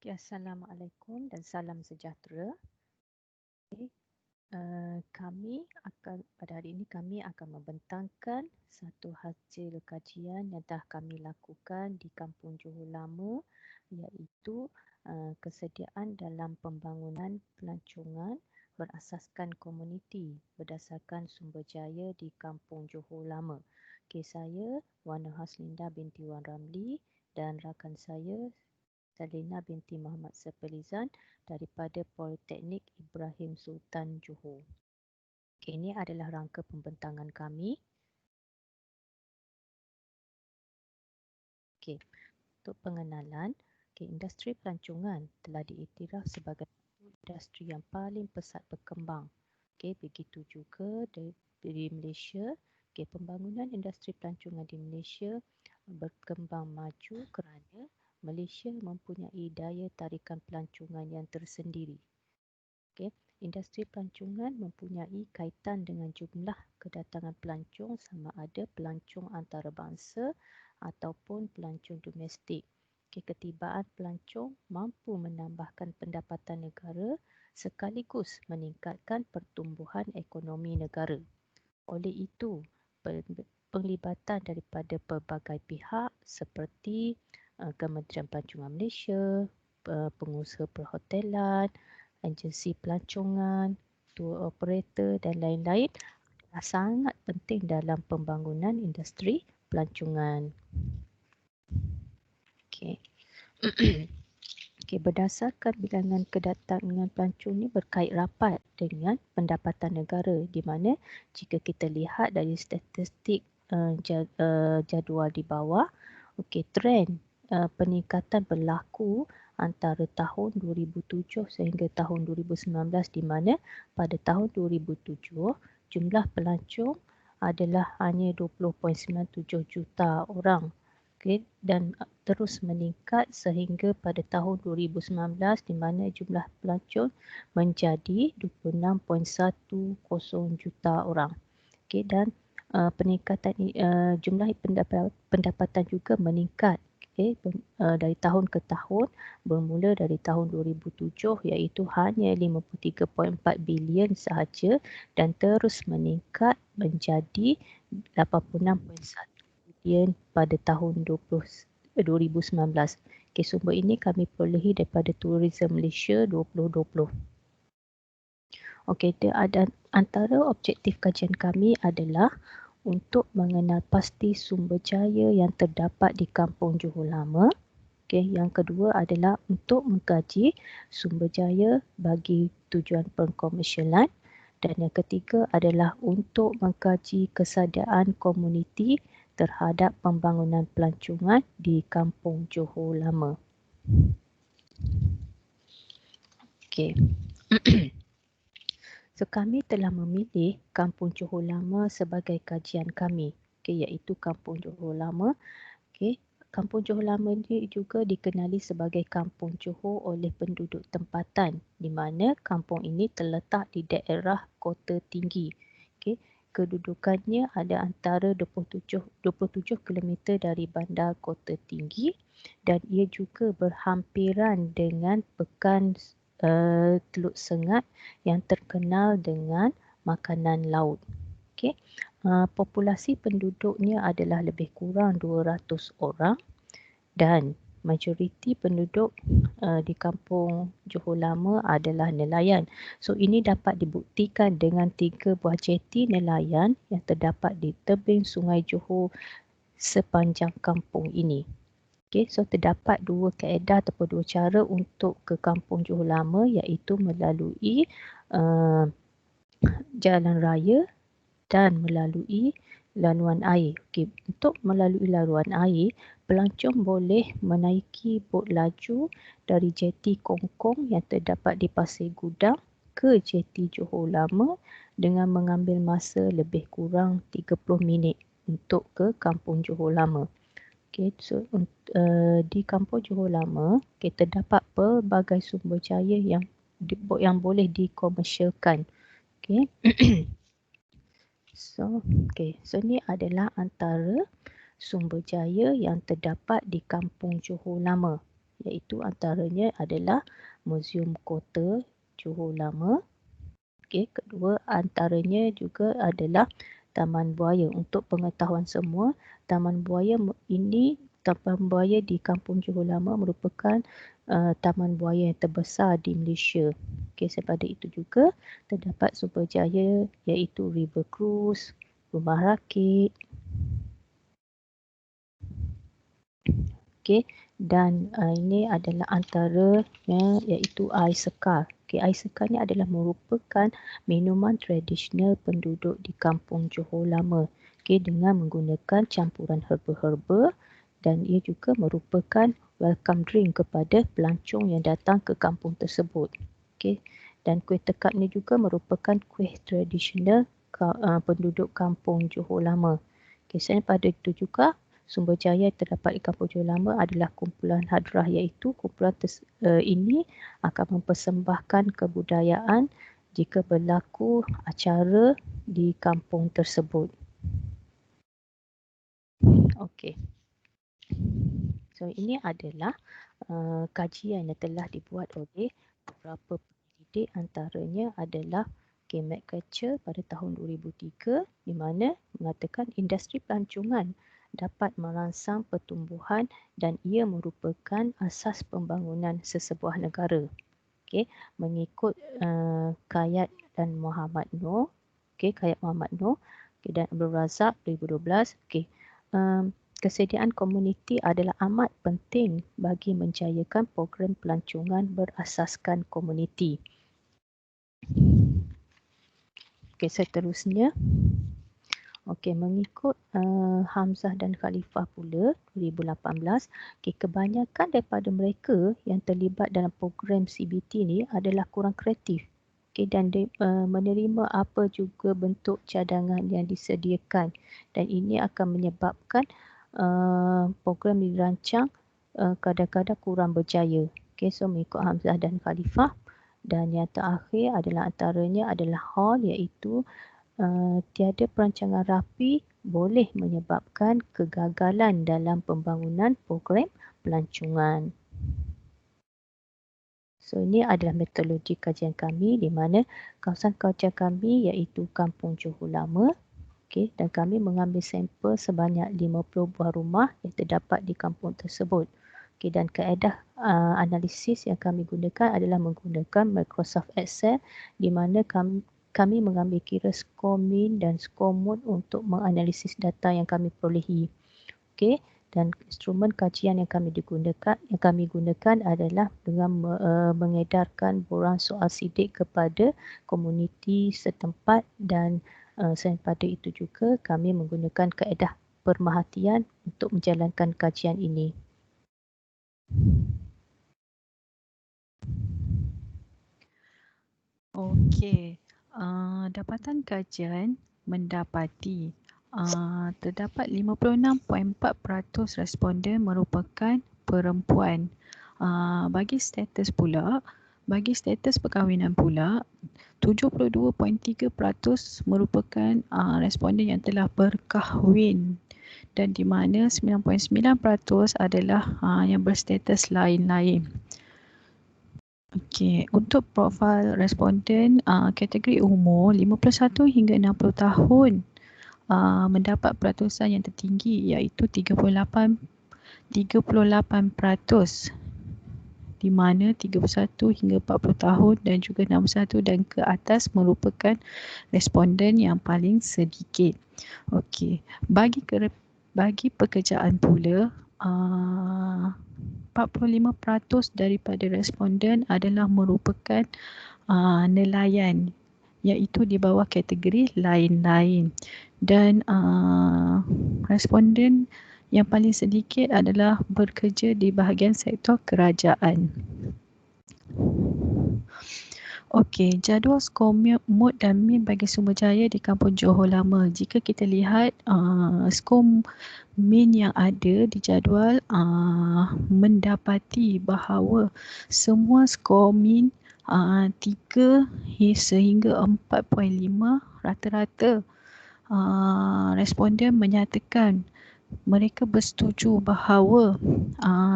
Assalamualaikum dan salam sejahtera. Okay. Pada hari ini kami akan membentangkan satu hasil kajian yang telah kami lakukan di Kampung Johor Lama, iaitu kesediaan dalam pembangunan pelancongan berasaskan komuniti berdasarkan sumber jaya di Kampung Johor Lama. Okay, saya Wana Haslinda binti Wan Ramli dan rakan saya Salina binti Muhammad Sepelizan daripada Politeknik Ibrahim Sultan Johor. Okay, ini adalah rangka pembentangan kami. Okay, untuk pengenalan, industri pelancongan telah diiktiraf sebagai industri yang paling pesat berkembang. Begitu juga di Malaysia. Pembangunan industri pelancongan di Malaysia berkembang maju kerana Malaysia mempunyai daya tarikan pelancongan yang tersendiri. Industri pelancongan mempunyai kaitan dengan jumlah kedatangan pelancong sama ada pelancong antarabangsa ataupun pelancong domestik. Ketibaan pelancong mampu menambahkan pendapatan negara sekaligus meningkatkan pertumbuhan ekonomi negara. Oleh itu, penglibatan daripada pelbagai pihak seperti Kementerian Pelancongan Malaysia, pengusaha perhotelan, agensi pelancongan, tour operator dan lain-lain adalah sangat penting dalam pembangunan industri pelancongan. Berdasarkan bilangan kedatangan pelancong ini berkait rapat dengan pendapatan negara, di mana jika kita lihat dari statistik jadual di bawah, trend peningkatan berlaku antara tahun 2007 sehingga tahun 2019, di mana pada tahun 2007 jumlah pelancong adalah hanya 20.97 juta orang. Dan terus meningkat sehingga pada tahun 2019 di mana jumlah pelancong menjadi 26.10 juta orang. Dan peningkatan jumlah pendapatan juga meningkat dari tahun ke tahun, bermula dari tahun 2007 iaitu hanya 53.4 bilion sahaja dan terus meningkat menjadi 86.1 bilion pada tahun 2019. Sumber ini kami perolehi daripada Tourism Malaysia 2020. Antara objektif kajian kami adalah untuk mengenal pasti sumber jaya yang terdapat di Kampung Johor Lama. Yang kedua adalah untuk mengkaji sumber jaya bagi tujuan pengkomersialan. Dan yang ketiga adalah untuk mengkaji kesediaan komuniti terhadap pembangunan pelancongan di Kampung Johor Lama. Kami telah memilih Kampung Johor Lama sebagai kajian kami, iaitu Kampung Johor Lama. Kampung Johor Lama ini juga dikenali sebagai Kampung Johor oleh penduduk tempatan, di mana kampung ini terletak di daerah Kota Tinggi. Kedudukannya ada antara 27 km dari bandar Kota Tinggi dan ia juga berhampiran dengan pekan Teluk Sengat yang terkenal dengan makanan laut. Populasi penduduknya adalah lebih kurang 200 orang dan majoriti penduduk di Kampung Johor Lama adalah nelayan. Ini dapat dibuktikan dengan 3 buah jeti nelayan yang terdapat di tebing Sungai Johor sepanjang kampung ini. Terdapat 2 kaedah ataupun 2 cara untuk ke Kampung Johor Lama, iaitu melalui jalan raya dan melalui laluan air. Untuk melalui laluan air, pelancong boleh menaiki bot laju dari jeti Kongkong yang terdapat di Pasir Gudang ke jeti Johor Lama dengan mengambil masa lebih kurang 30 minit untuk ke Kampung Johor Lama. Di Kampung Johor Lama, terdapat pelbagai sumber jaya yang boleh dikomersialkan. Ini adalah antara sumber jaya yang terdapat di Kampung Johor Lama. iaitu antaranya adalah Muzium Kota Johor Lama. Okey, kedua antaranya juga adalah Taman Buaya. Untuk pengetahuan semua, Taman Buaya di Kampung Johor Lama merupakan taman buaya yang terbesar di Malaysia. Okey, daripada itu juga terdapat Sumpajaya iaitu River Cruise, Rumah Rakit. Okey, dan ini adalah antaranya iaitu air sekar. Okey, air sekar ni adalah merupakan minuman tradisional penduduk di Kampung Johor Lama. Okey, dengan menggunakan campuran herba-herba, dan ia juga merupakan welcome drink kepada pelancong yang datang ke kampung tersebut. Okey, dan kuih tekak ni juga merupakan kuih tradisional penduduk Kampung Johor Lama. Okey, selain pada itu juga sumber jaya yang terdapat di Kampung Johor Lama adalah kumpulan hadrah, iaitu kumpulan ini akan mempersembahkan kebudayaan jika berlaku acara di kampung tersebut. Okey. So ini adalah kajian yang telah dibuat oleh beberapa pendidik, antaranya adalah McCartcher pada tahun 2003, di mana mengatakan industri pelancongan dapat merangsang pertumbuhan dan ia merupakan asas pembangunan sesebuah negara. Okey, mengikut Kayat dan Muhammad Noor, Kayat Muhammad Noor dan Abdul Razak 2012. Kesediaan komuniti adalah amat penting bagi menjayakan program pelancongan berasaskan komuniti. Okey, seterusnya. Okey, mengikut Hamzah dan Khalifah pula 2018, kebanyakan daripada mereka yang terlibat dalam program CBT ni adalah kurang kreatif. Dan menerima apa juga bentuk cadangan yang disediakan, dan ini akan menyebabkan program dirancang kadang-kadang kurang berjaya. So mengikut Hamzah dan Khalifah. Dan yang terakhir adalah antaranya adalah Hall, iaitu tiada perancangan rapi boleh menyebabkan kegagalan dalam pembangunan program pelancongan. So ini adalah metodologi kajian kami, di mana kawasan kajian kami iaitu Kampung Johor Lama. Okey, dan kami mengambil sampel sebanyak 50 buah rumah yang terdapat di kampung tersebut. Okey, dan kaedah analisis yang kami gunakan adalah menggunakan Microsoft Excel, di mana kami mengambil kira skor min dan skor mode untuk menganalisis data yang kami perolehi. Okey, dan instrumen kajian yang kami gunakan adalah dengan mengedarkan borang soal sidik kepada komuniti setempat, dan selain pada itu juga kami menggunakan kaedah pemerhatian untuk menjalankan kajian ini. Okey, dapatan kajian mendapati terdapat 56.4% responden merupakan perempuan. Bagi status perkahwinan pula, 72.3% merupakan responden yang telah berkahwin, dan di mana 9.9% adalah yang berstatus lain-lain. Okey, untuk profil responden kategori umur 51 hingga 60 tahun mendapat peratusan yang tertinggi, iaitu 38%, di mana 31 hingga 40 tahun dan juga 61 dan ke atas merupakan responden yang paling sedikit. Okey, bagi pekerjaan pula 45% daripada responden adalah merupakan nelayan, iaitu di bawah kategori lain-lain, dan responden yang paling sedikit adalah bekerja di bahagian sektor kerajaan. Okey, jadual skor mode dan min bagi Sumbajaya di Kampung Johor Lama. Jika kita lihat skor min yang ada di jadual, mendapati bahawa semua skor min 3 sehingga 4.5 rata-rata responden menyatakan mereka bersetuju bahawa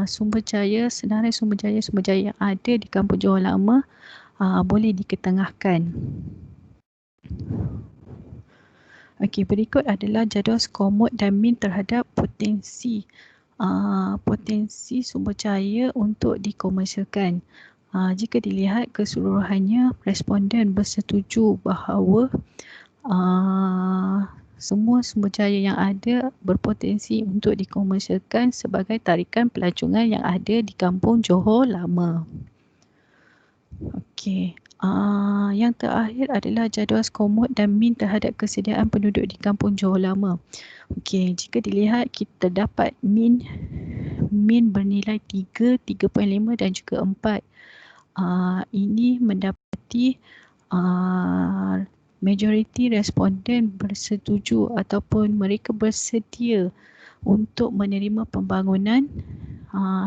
senarai sumber jaya yang ada di Kampung Johor Lama boleh diketengahkan. Okey, berikut adalah jadual skomod dan min terhadap potensi sumber jaya untuk dikomersialkan. Jika dilihat keseluruhannya, responden bersetuju bahawa semua sumber jaya yang ada berpotensi untuk dikomersialkan sebagai tarikan pelancongan yang ada di Kampung Johor Lama. Okey. Yang terakhir adalah jadual skomod dan min terhadap kesediaan penduduk di Kampung Johor Lama. Okey, jika dilihat kita dapat min bernilai 3, 3.5 dan juga 4. Ini mendapati majoriti responden bersetuju ataupun mereka bersedia untuk menerima pembangunan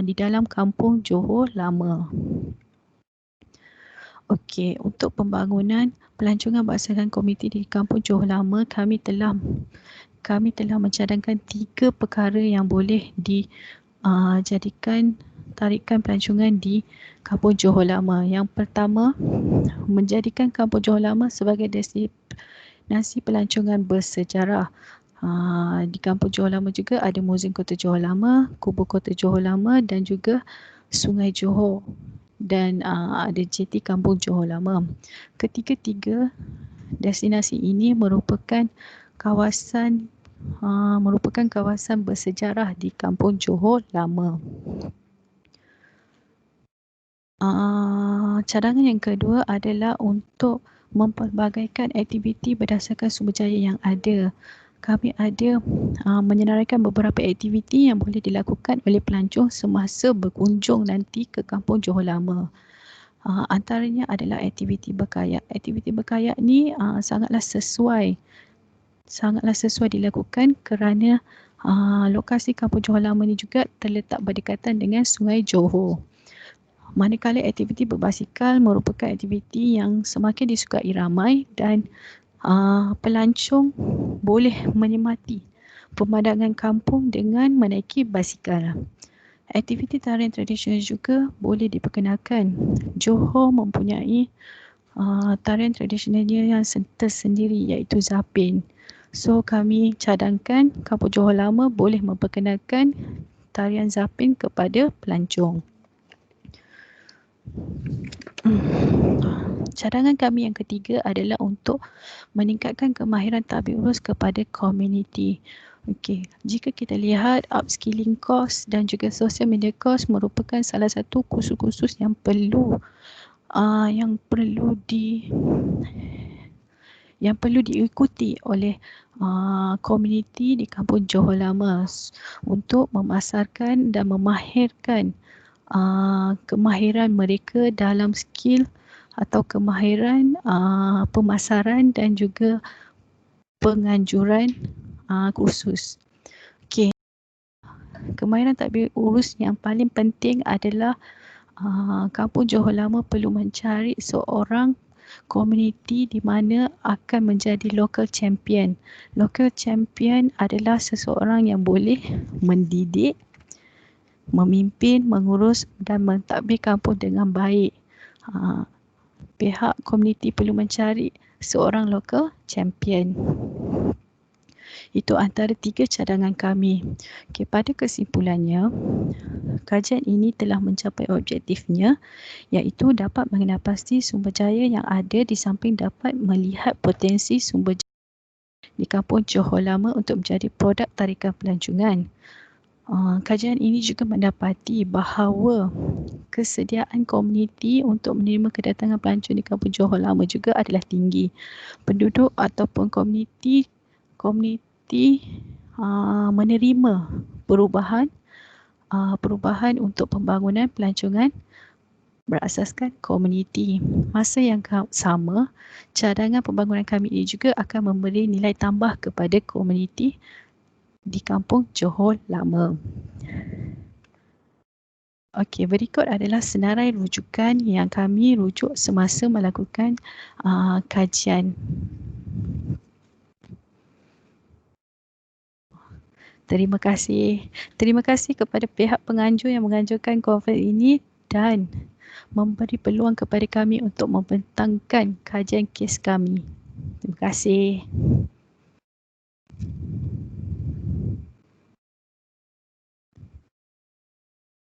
di dalam Kampung Johor Lama. Okey, untuk pembangunan pelancongan berasaskan komuniti di Kampung Johor Lama, kami telah mencadangkan 3 perkara yang boleh dijadikan tarikan pelancongan di Kampung Johor Lama. Yang pertama, menjadikan Kampung Johor Lama sebagai destinasi pelancongan bersejarah. Di Kampung Johor Lama juga ada Muzium Kota Johor Lama, Kubur Kota Johor Lama dan juga Sungai Johor. Dan ada JT Kampung Johor Lama. Ketiga-tiga destinasi ini merupakan kawasan bersejarah di Kampung Johor Lama. Cadangan yang kedua adalah untuk mempelbagaikan aktiviti berdasarkan sumber jaya yang ada. Kami ada menyenaraikan beberapa aktiviti yang boleh dilakukan oleh pelancong semasa berkunjung nanti ke Kampung Johor Lama. Antaranya adalah aktiviti berkayak. Aktiviti berkayak ni sangatlah sesuai dilakukan kerana lokasi Kampung Johor Lama ni juga terletak berdekatan dengan Sungai Johor. Manakala aktiviti berbasikal merupakan aktiviti yang semakin disukai ramai dan pelancong boleh menikmati pemandangan kampung dengan menaiki basikal. Aktiviti tarian tradisional juga boleh diperkenalkan. Johor mempunyai tarian tradisionalnya yang tersendiri iaitu Zapin. So kami cadangkan Kampung Johor Lama boleh memperkenalkan tarian Zapin kepada pelancong. Cadangan kami yang ketiga adalah untuk meningkatkan kemahiran tadbir urus kepada komuniti. Okey, jika kita lihat upskilling course dan juga social media course merupakan salah satu kursus-kursus yang perlu diikuti oleh komuniti di Kampung Johor Lama untuk memasarkan dan memahirkan kemahiran mereka dalam skill atau kemahiran pemasaran dan juga penganjuran kursus. Okey. Kemahiran tadbir urus yang paling penting adalah Kampung Johor Lama perlu mencari seorang komuniti di mana akan menjadi local champion. Local champion adalah seseorang yang boleh mendidik, memimpin, mengurus dan mentadbir kampung dengan baik. Pihak komuniti perlu mencari seorang local champion. Itu antara 3 cadangan kami. Okay, pada kesimpulannya, kajian ini telah mencapai objektifnya iaitu dapat mengenal pasti sumber jaya yang ada di samping dapat melihat potensi sumber jaya di Kampung Johor Lama untuk menjadi produk tarikan pelancongan. Kajian ini juga mendapati bahawa kesediaan komuniti untuk menerima kedatangan pelancong di Kampung Johor Lama juga adalah tinggi. Penduduk ataupun komuniti menerima perubahan untuk pembangunan pelancongan berasaskan komuniti. Masa yang sama, cadangan pembangunan kami ini juga akan memberi nilai tambah kepada komuniti di Kampung Johor Lama. Okey, berikut adalah senarai rujukan yang kami rujuk semasa melakukan kajian. Terima kasih. Terima kasih kepada pihak penganjur yang menganjurkan konferensi ini dan memberi peluang kepada kami untuk membentangkan kajian kes kami. Terima kasih.